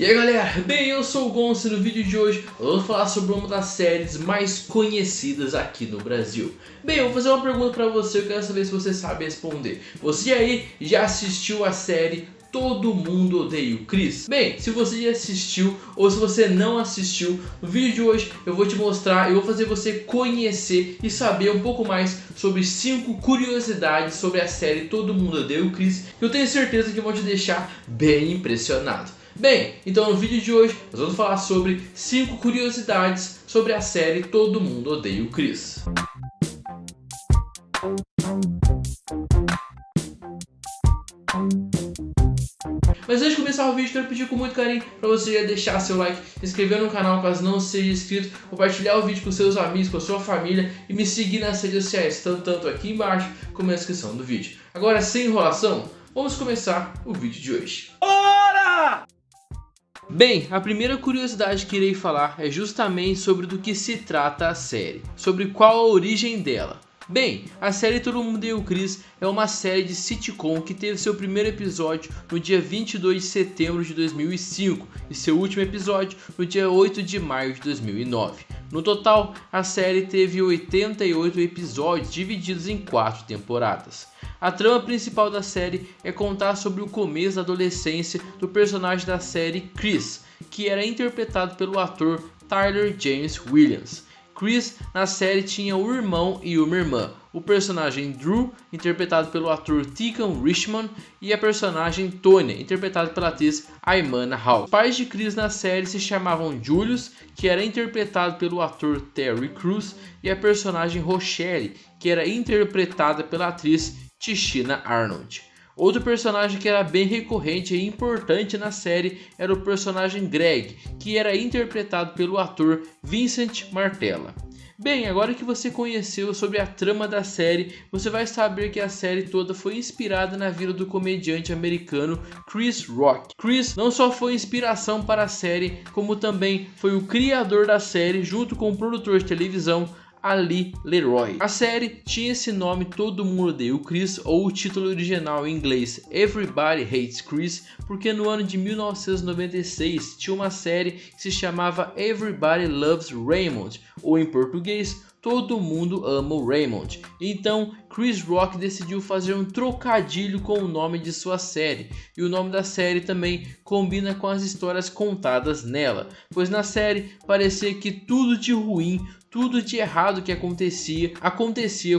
E aí galera, bem, eu sou o Gonço e no vídeo de hoje eu vou falar sobre uma das séries mais conhecidas aqui no Brasil. Bem, eu vou fazer uma pergunta pra você, eu quero saber se você sabe responder. Você aí já assistiu a série Todo Mundo Odeia o Chris? Bem, se você já assistiu ou se você não assistiu, no vídeo de hoje eu vou te mostrar, eu vou fazer você conhecer e saber um pouco mais sobre 5 curiosidades sobre a série Todo Mundo Odeia o Chris, que eu tenho certeza que vão te deixar bem impressionado. Bem, então no vídeo de hoje nós vamos falar sobre 5 curiosidades sobre a série Todo Mundo Odeia o Chris. Mas antes de começar o vídeo, quero pedir com muito carinho para você já deixar seu like, se inscrever no canal caso não seja inscrito, compartilhar o vídeo com seus amigos, com a sua família e me seguir nas redes sociais, tanto aqui embaixo como na descrição do vídeo. Agora, sem enrolação, vamos começar o vídeo de hoje. Bora! Bem, a primeira curiosidade que irei falar é justamente sobre do que se trata a série, sobre qual a origem dela. Bem, a série Todo Mundo Odeia o Chris é uma série de sitcom que teve seu primeiro episódio no dia 22 de setembro de 2005 e seu último episódio no dia 8 de maio de 2009. No total, a série teve 88 episódios divididos em 4 temporadas. A trama principal da série é contar sobre o começo da adolescência do personagem da série Chris, que era interpretado pelo ator Tyler James Williams. Chris na série tinha um irmão e uma irmã, o personagem Drew, interpretado pelo ator Tegan Richmond, e a personagem Tonya, interpretada pela atriz Aymana Hall. Os pais de Chris na série se chamavam Julius, que era interpretado pelo ator Terry Crews, e a personagem Rochelle, que era interpretada pela atriz Tichina Arnold. Outro personagem que era bem recorrente e importante na série era o personagem Greg, que era interpretado pelo ator Vincent Martella. Bem, agora que você conheceu sobre a trama da série, você vai saber que a série toda foi inspirada na vida do comediante americano Chris Rock. Chris não só foi inspiração para a série, como também foi o criador da série junto com o produtor de televisão Ali Leroy. A série tinha esse nome Todo Mundo Odeia o Chris, ou o título original em inglês Everybody Hates Chris, porque no ano de 1996 tinha uma série que se chamava Everybody Loves Raymond, ou em português Todo Mundo Ama o Raymond. Então Chris Rock decidiu fazer um trocadilho com o nome de sua série, e o nome da série também combina com as histórias contadas nela, pois na série parecia que tudo de ruim, tudo de errado que acontecia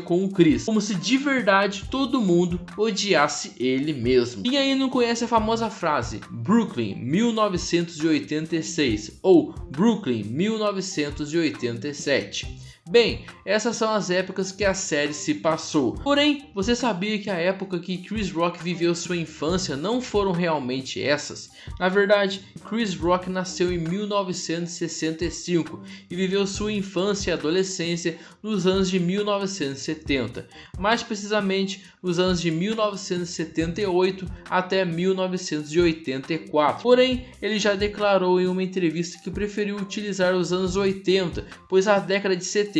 com o Chris, como se de verdade todo mundo odiasse ele mesmo. Quem aí não conhece a famosa frase Brooklyn 1986 ou Brooklyn 1987? Bem, essas são as épocas que a série se passou. Porém, você sabia que a época que Chris Rock viveu sua infância não foram realmente essas? Na verdade, Chris Rock nasceu em 1965 e viveu sua infância e adolescência nos anos de 1970, mais precisamente nos anos de 1978 até 1984. Porém, ele já declarou em uma entrevista que preferiu utilizar os anos 80, pois a década de 70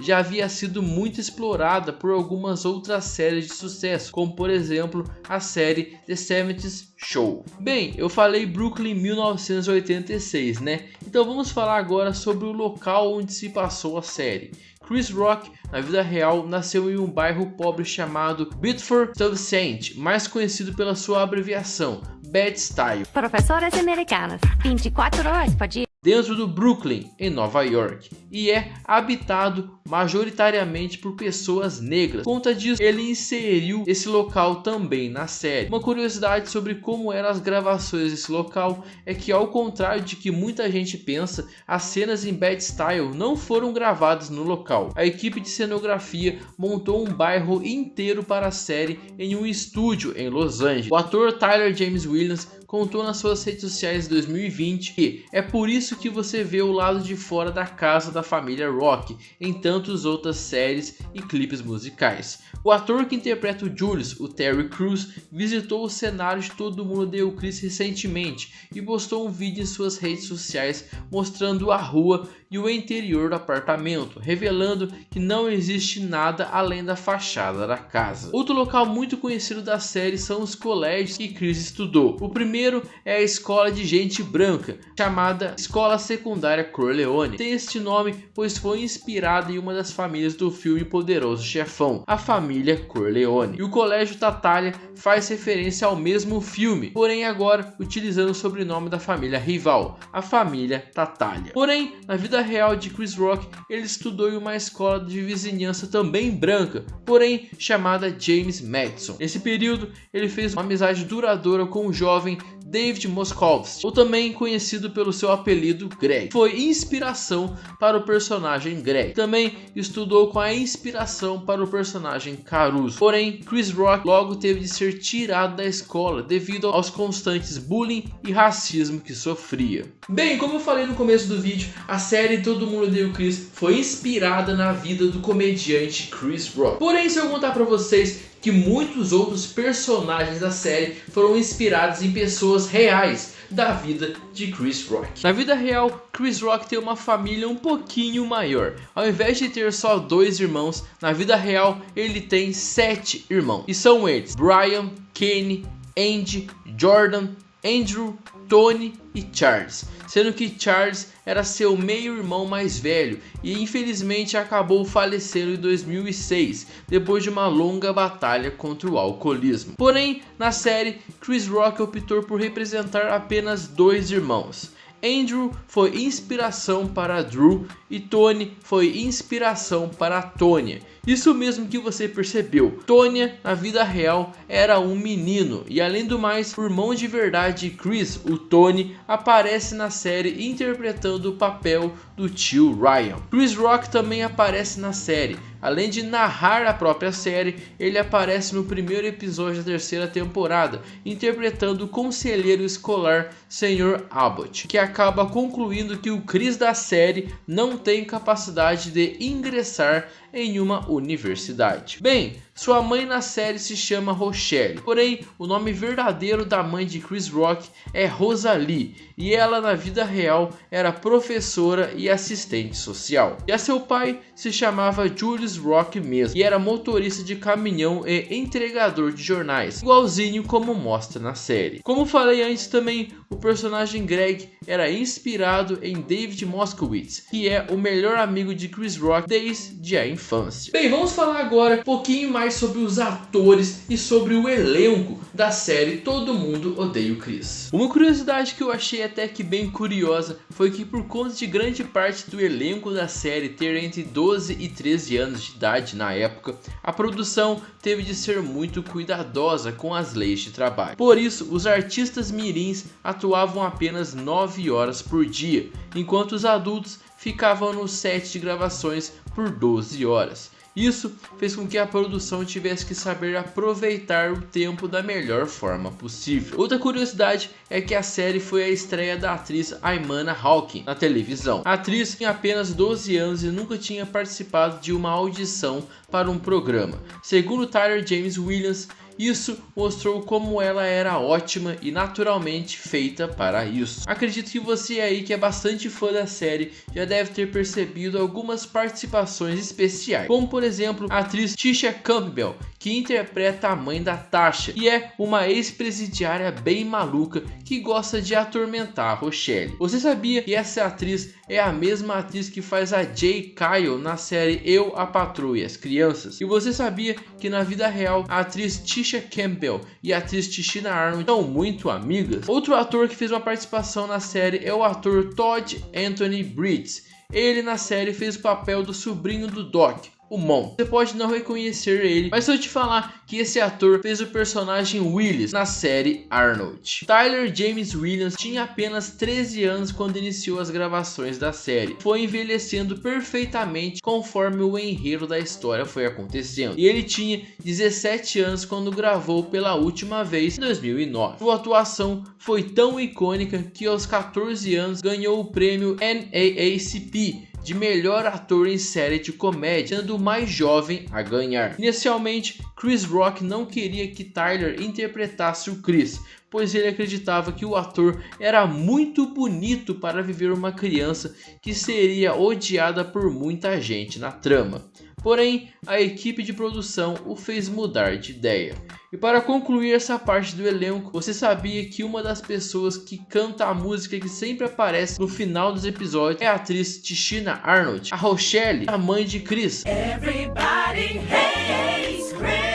já havia sido muito explorada por algumas outras séries de sucesso, como por exemplo a série The 70's Show. Bem, eu falei Brooklyn 1986, né? Então vamos falar agora sobre o local onde se passou a série. Chris Rock, na vida real, nasceu em um bairro pobre chamado Bedford-Stuyvesant, mais conhecido pela sua abreviação Bed-Stuy. Professoras americanas, 24 horas, pode ir. Dentro do Brooklyn, em Nova York, e é habitado majoritariamente por pessoas negras. Por conta disso, ele inseriu esse local também na série. Uma curiosidade sobre como eram as gravações desse local é que, ao contrário de que muita gente pensa, as cenas em Bed-Stuy não foram gravadas no local. A equipe de cenografia montou um bairro inteiro para a série em um estúdio em Los Angeles. O ator Tyler James Williams contou nas suas redes sociais em 2020 que é por isso que você vê o lado de fora da casa da família Rock em tantas outras séries e clipes musicais. O ator que interpreta o Julius, o Terry Crews, visitou o cenário de Todo Mundo Odeia o Chris recentemente e postou um vídeo em suas redes sociais mostrando a rua e o interior do apartamento, revelando que não existe nada além da fachada da casa. Outro local muito conhecido da série são os colégios que Chris estudou. O primeiro primeiro é a escola de gente branca, chamada Escola Secundária Corleone. Tem este nome pois foi inspirada em uma das famílias do filme Poderoso Chefão, a família Corleone. E o Colégio Tattaglia faz referência ao mesmo filme, porém agora utilizando o sobrenome da família rival, a família Tattaglia. Porém, na vida real de Chris Rock, ele estudou em uma escola de vizinhança também branca, porém chamada James Madison. Nesse período, ele fez uma amizade duradoura com o jovem David Moskowitz, ou também conhecido pelo seu apelido Greg. Foi inspiração para o personagem Greg. Também estudou com a inspiração para o personagem Caruso. Porém, Chris Rock logo teve de ser tirado da escola devido aos constantes bullying e racismo que sofria. Bem, como eu falei no começo do vídeo, a série Todo Mundo Odeia o Chris foi inspirada na vida do comediante Chris Rock. Porém, se eu contar para vocês que muitos outros personagens da série foram inspirados em pessoas reais da vida de Chris Rock. Na vida real, Chris Rock tem uma família um pouquinho maior. Ao invés de ter só 2 irmãos, na vida real ele tem 7 irmãos. E são eles: Brian, Kenny, Andy, Jordan, Andrew, Tony e Charles, sendo que Charles era seu meio-irmão mais velho e infelizmente acabou falecendo em 2006, depois de uma longa batalha contra o alcoolismo. Porém, na série, Chris Rock optou por representar apenas 2 irmãos. Andrew foi inspiração para Drew e Tony foi inspiração para Tonya. Isso mesmo que você percebeu. Tonya, na vida real, era um menino. E além do mais, o irmão de verdade de Chris, o Tony, aparece na série interpretando o papel do tio Ryan. Chris Rock também aparece na série. Além de narrar a própria série, ele aparece no primeiro episódio da 3ª temporada, interpretando o conselheiro escolar Sr. Abbott, que acaba concluindo que o Chris da série não tem capacidade de ingressar em uma universidade. Bem, sua mãe na série se chama Rochelle, porém o nome verdadeiro da mãe de Chris Rock é Rosalie, e ela na vida real era professora e assistente social. E a seu pai se chamava Julius Rock mesmo, e era motorista de caminhão e entregador de jornais, igualzinho como mostra na série. Como falei antes também, o personagem Greg era inspirado em David Moskowitz, que é o melhor amigo de Chris Rock desde a infância. Bem, vamos falar agora um pouquinho mais sobre os atores e sobre o elenco da série Todo Mundo Odeia o Chris. Uma curiosidade que eu achei até que bem curiosa foi que, por conta de grande parte do elenco da série ter entre 12 e 13 anos de idade na época, a produção teve de ser muito cuidadosa com as leis de trabalho. Por isso, os artistas mirins atuavam apenas 9 horas por dia, enquanto os adultos ficavam no set de gravações por 12 horas. Isso fez com que a produção tivesse que saber aproveitar o tempo da melhor forma possível. Outra curiosidade é que a série foi a estreia da atriz Aimana Hawking na televisão. A atriz tinha apenas 12 anos e nunca tinha participado de uma audição para um programa. Segundo Tyler James Williams, isso mostrou como ela era ótima e naturalmente feita para isso. Acredito que você aí que é bastante fã da série já deve ter percebido algumas participações especiais, como por exemplo a atriz Tisha Campbell, que interpreta a mãe da Tasha, e é uma ex-presidiária bem maluca que gosta de atormentar a Rochelle. Você sabia que essa atriz é a mesma atriz que faz a Jay Kyle na série Eu, a Patroa e as Crianças? E você sabia que na vida real a atriz Tisha Campbell e a atriz Tichina Arnold são muito amigas? Outro ator que fez uma participação na série é o ator Todd Anthony Bridges. Ele na série fez o papel do sobrinho do Doc, o Mon. Você pode não reconhecer ele, mas se eu te falar que esse ator fez o personagem Willis na série Arnold. Tyler James Williams tinha apenas 13 anos quando iniciou as gravações da série. Foi envelhecendo perfeitamente conforme o enredo da história foi acontecendo. E ele tinha 17 anos quando gravou pela última vez em 2009. Sua atuação foi tão icônica que aos 14 anos ganhou o prêmio NAACP de melhor ator em série de comédia, sendo o mais jovem a ganhar. Inicialmente, Chris Rock não queria que Tyler interpretasse o Chris, pois ele acreditava que o ator era muito bonito para viver uma criança que seria odiada por muita gente na trama. Porém, a equipe de produção o fez mudar de ideia. E para concluir essa parte do elenco, você sabia que uma das pessoas que canta a música que sempre aparece no final dos episódios é a atriz Tichina Arnold, a Rochelle, a mãe de Chris. Everybody hates Chris.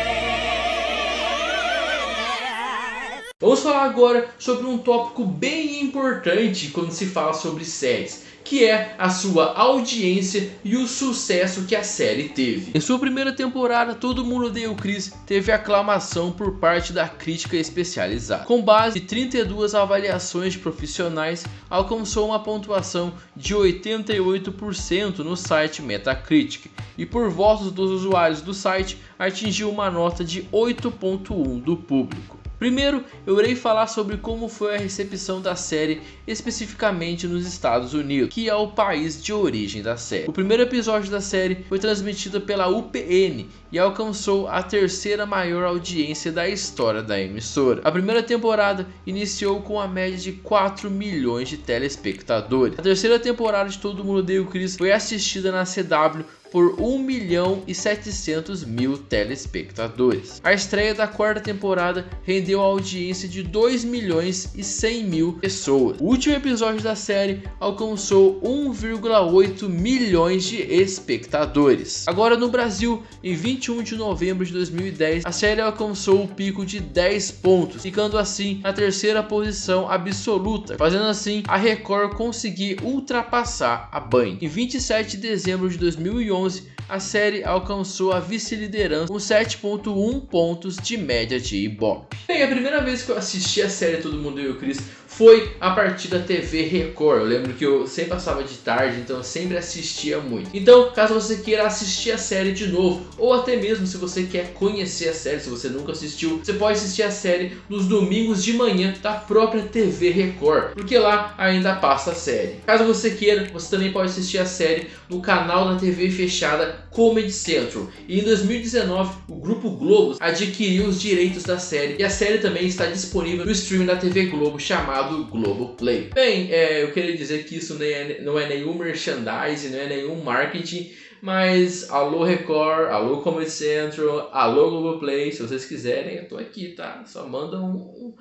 Vamos falar agora sobre um tópico bem importante quando se fala sobre séries, que é a sua audiência e o sucesso que a série teve. Em sua primeira temporada, Todo Mundo Odeia o Chris teve aclamação por parte da crítica especializada. Com base em 32 avaliações de profissionais, alcançou uma pontuação de 88% no site Metacritic e por votos dos usuários do site atingiu uma nota de 8.1 do público. Primeiro, eu irei falar sobre como foi a recepção da série especificamente nos Estados Unidos, que é o país de origem da série. O primeiro episódio da série foi transmitido pela UPN e alcançou a terceira maior audiência da história da emissora. A primeira temporada iniciou com a média de 4 milhões de telespectadores. A terceira temporada de Todo Mundo Odeia o Chris foi assistida na CW por 1.700.000 telespectadores. A estreia da quarta temporada rendeu a audiência de 2.100.000 pessoas. O último episódio da série alcançou 1,8 milhões de espectadores. Agora no Brasil, em 21 de novembro de 2010, a série alcançou o pico de 10 pontos, ficando assim na terceira posição absoluta, fazendo assim a Record conseguir ultrapassar a Band. Em 27 de dezembro de 2011, a série alcançou a vice-liderança com 7.1 pontos de média de Ibope. Bem, a primeira vez que eu assisti a série Todo Mundo Odeia o Chris foi a partir da TV Record. Eu lembro que eu sempre passava de tarde, então eu sempre assistia muito. Então, caso você queira assistir a série de novo, ou até mesmo se você quer conhecer a série, se você nunca assistiu, você pode assistir a série nos domingos de manhã da própria TV Record, porque lá ainda passa a série. Caso você queira, você também pode assistir a série no canal da TV fechada Comedy Central. E em 2019, o Grupo Globo adquiriu os direitos da série, e a série também está disponível no streaming da TV Globo chamado Globoplay. Bem, eu queria dizer que isso não é nenhum merchandising, não é nenhum marketing, mas alô Record, alô Comedy Central, alô Globoplay, se vocês quiserem eu tô aqui, tá? Só manda um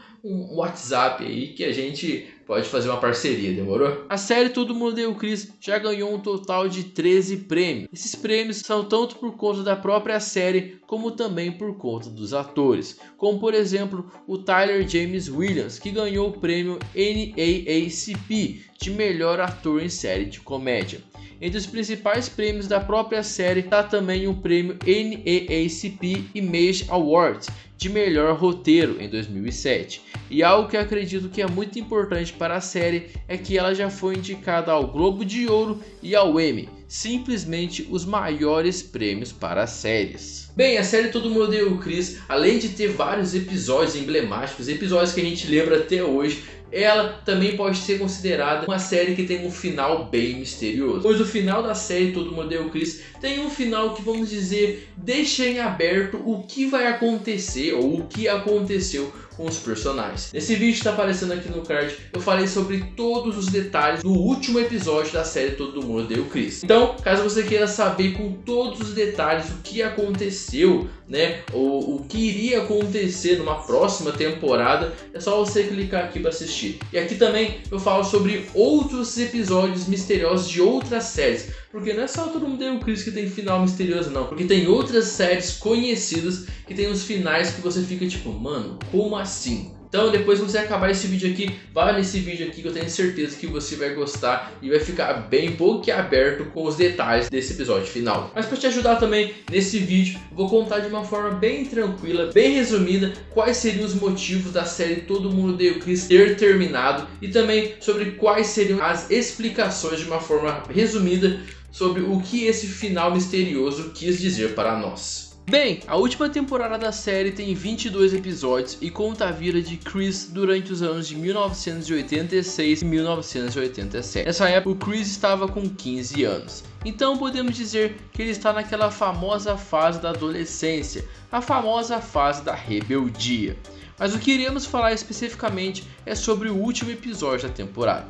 WhatsApp aí que a gente pode fazer uma parceria, demorou? A série Todo Mundo Odeia o Chris já ganhou um total de 13 prêmios. Esses prêmios são tanto por conta da própria série, como também por conta dos atores. Como por exemplo, o Tyler James Williams, que ganhou o prêmio NAACP de melhor ator em série de comédia. Entre os principais prêmios da própria série está também o prêmio NAACP Image Awards de melhor roteiro em 2007. E algo que eu acredito que é muito importante para a série é que ela já foi indicada ao Globo de Ouro e ao Emmy, simplesmente os maiores prêmios para as séries. Bem, a série Todo Mundo Odeia o Chris, além de ter vários episódios emblemáticos, episódios que a gente lembra até hoje, ela também pode ser considerada uma série que tem um final bem misterioso. Pois o final da série Todo Mundo Odeia o Chris tem um final que, vamos dizer, deixa em aberto o que vai acontecer ou o que aconteceu com os personagens. Nesse vídeo que está aparecendo aqui no card, eu falei sobre todos os detalhes do último episódio da série Todo Mundo Odeia o Chris. Então, caso você queira saber com todos os detalhes o que aconteceu, né, ou o que iria acontecer numa próxima temporada, é só você clicar aqui para assistir. E aqui também eu falo sobre outros episódios misteriosos de outras séries, porque não é só Todo Mundo Odeia o Chris que tem final misterioso não, porque tem outras séries conhecidas que tem os finais que você fica tipo, mano, como assim? Então depois que você acabar esse vídeo aqui, vai nesse vídeo aqui que eu tenho certeza que você vai gostar e vai ficar bem boquiaberto com os detalhes desse episódio final. Mas para te ajudar também nesse vídeo, eu vou contar de uma forma bem tranquila, bem resumida, quais seriam os motivos da série Todo Mundo Odeia o Chris ter terminado e também sobre quais seriam as explicações de uma forma resumida sobre o que esse final misterioso quis dizer para nós. Bem, a última temporada da série tem 22 episódios e conta a vida de Chris durante os anos de 1986 e 1987. Nessa época, o Chris estava com 15 anos. Então podemos dizer que ele está naquela famosa fase da adolescência, a famosa fase da rebeldia. Mas o que iremos falar especificamente é sobre o último episódio da temporada.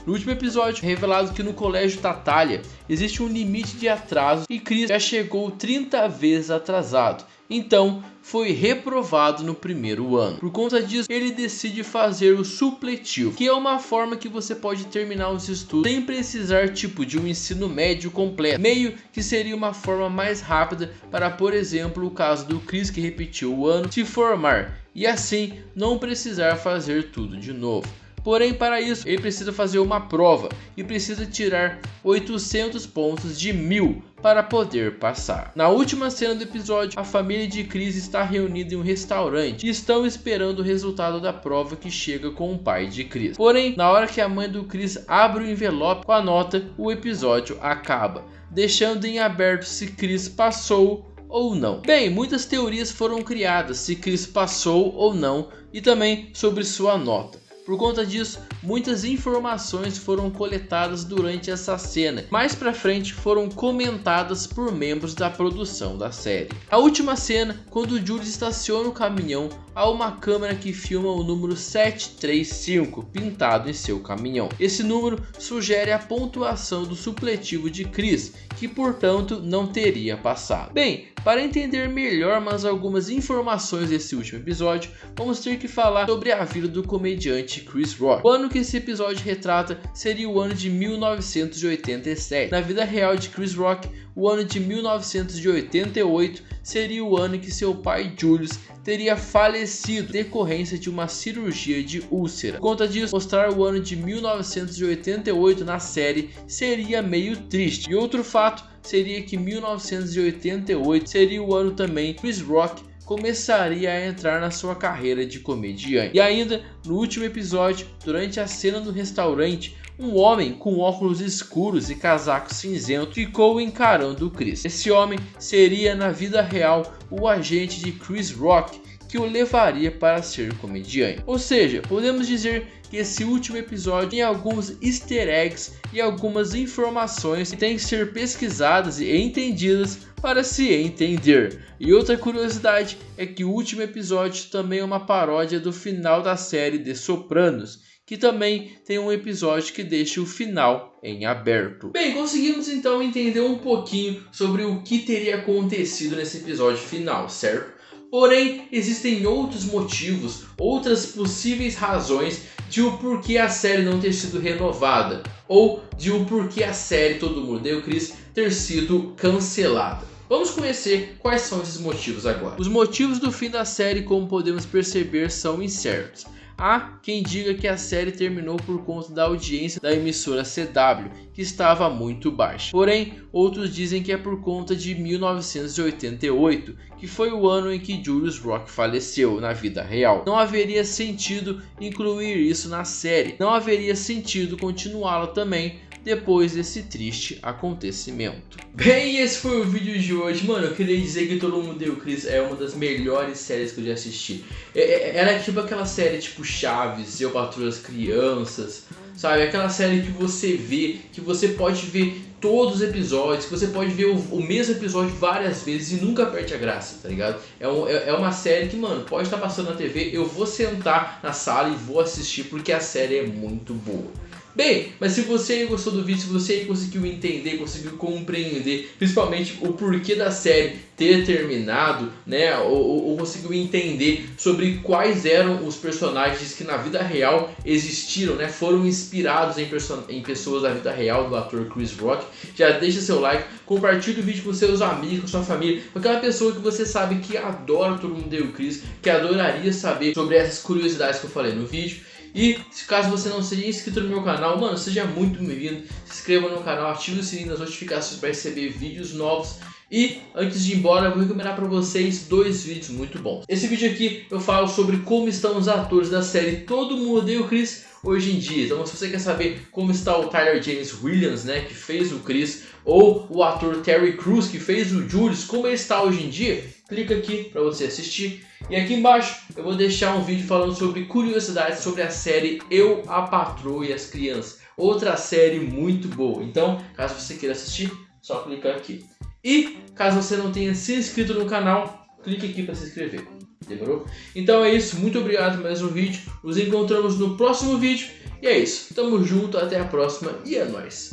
No último episódio, é revelado que no colégio Tatália existe um limite de atraso e Chris já chegou 30 vezes atrasado. Então, foi reprovado no primeiro ano. Por conta disso, ele decide fazer o supletivo, que é uma forma que você pode terminar os estudos sem precisar de um ensino médio completo. Meio que seria uma forma mais rápida para, por exemplo, o caso do Chris, que repetiu o ano, se formar e assim não precisar fazer tudo de novo. Porém, para isso, ele precisa fazer uma prova e precisa tirar 800 pontos de 1000 para poder passar. Na última cena do episódio, a família de Chris está reunida em um restaurante e estão esperando o resultado da prova que chega com o pai de Chris. Porém, na hora que a mãe do Chris abre o envelope com a nota, o episódio acaba, deixando em aberto se Chris passou ou não. Bem, muitas teorias foram criadas se Chris passou ou não e também sobre sua nota. Por conta disso, muitas informações foram coletadas durante essa cena. Mais pra frente foram comentadas por membros da produção da série. A última cena, quando o Julius estaciona o caminhão, há uma câmera que filma o número 735 pintado em seu caminhão. Esse número sugere a pontuação do supletivo de Chris, que portanto não teria passado. Bem, para entender melhor mais algumas informações desse último episódio, vamos ter que falar sobre a vida do comediante Chris Rock. O ano que esse episódio retrata seria o ano de 1987. Na vida real de Chris Rock, o ano de 1988 seria o ano em que seu pai Julius teria falecido em decorrência de uma cirurgia de úlcera. Por conta disso, mostrar o ano de 1988 na série seria meio triste. E outro fato seria que 1988 seria o ano também que Chris Rock começaria a entrar na sua carreira de comediante. E ainda no último episódio, durante a cena do restaurante, um homem com óculos escuros e casaco cinzento ficou encarando o Chris. Esse homem seria na vida real o agente de Chris Rock, que o levaria para ser comediante. Ou seja, podemos dizer que esse último episódio tem alguns easter eggs e algumas informações que têm que ser pesquisadas e entendidas para se entender. E outra curiosidade é que o último episódio também é uma paródia do final da série The Sopranos, que também tem um episódio que deixa o final em aberto. Bem, conseguimos então entender um pouquinho sobre o que teria acontecido nesse episódio final, certo? Porém, existem outros motivos, outras possíveis razões de o porquê a série não ter sido renovada, ou de o porquê a série Todo Mundo Odeia o Chris ter sido cancelada. Vamos conhecer quais são esses motivos agora. Os motivos do fim da série, como podemos perceber, são incertos. Há quem diga que a série terminou por conta da audiência da emissora CW, que estava muito baixa. Porém, outros dizem que é por conta de 1988, que foi o ano em que Julius Rock faleceu na vida real. Não haveria sentido incluir isso na série, não haveria sentido continuá-la também depois desse triste acontecimento. Bem, esse foi o vídeo de hoje. Mano, eu queria dizer que Todo Mundo Odeia o Chris é uma das melhores séries que eu já assisti. Ela é tipo aquela série tipo Chaves, Eu Patroa as Crianças, sabe? Aquela série que você vê, que você pode ver todos os episódios, que você pode ver o mesmo episódio várias vezes e nunca perde a graça, tá ligado? É uma série que, mano, pode estar passando na TV, eu vou sentar na sala e vou assistir porque a série é muito boa. Bem, mas se você gostou do vídeo, se você conseguiu entender, conseguiu compreender, principalmente o porquê da série ter terminado, né, ou conseguiu entender sobre quais eram os personagens que na vida real existiram, né, foram inspirados em pessoas da vida real do ator Chris Rock, já deixa seu like, compartilha o vídeo com seus amigos, com sua família, com aquela pessoa que você sabe que adora Todo Mundo Odeia o Chris, que adoraria saber sobre essas curiosidades que eu falei no vídeo. E caso você não seja inscrito no meu canal, mano, seja muito bem-vindo. Se inscreva no canal, ative o sininho das notificações para receber vídeos novos. E antes de ir embora, eu vou recomendar para vocês 2 vídeos muito bons. Esse vídeo aqui eu falo sobre como estão os atores da série Todo Mundo Odeia o Chris hoje em dia. Então se você quer saber como está o Tyler James Williams, né, que fez o Chris, ou o ator Terry Crews, que fez o Julius, como ele está hoje em dia, clica aqui para você assistir. E aqui embaixo eu vou deixar um vídeo falando sobre curiosidades sobre a série Eu, a Patroa e as Crianças. Outra série muito boa. Então, caso você queira assistir, só clicar aqui. E caso você não tenha se inscrito no canal, clique aqui para se inscrever. Demorou? Então é isso. Muito obrigado por mais um vídeo. Nos encontramos no próximo vídeo. E é isso, tamo junto, até a próxima e é nóis.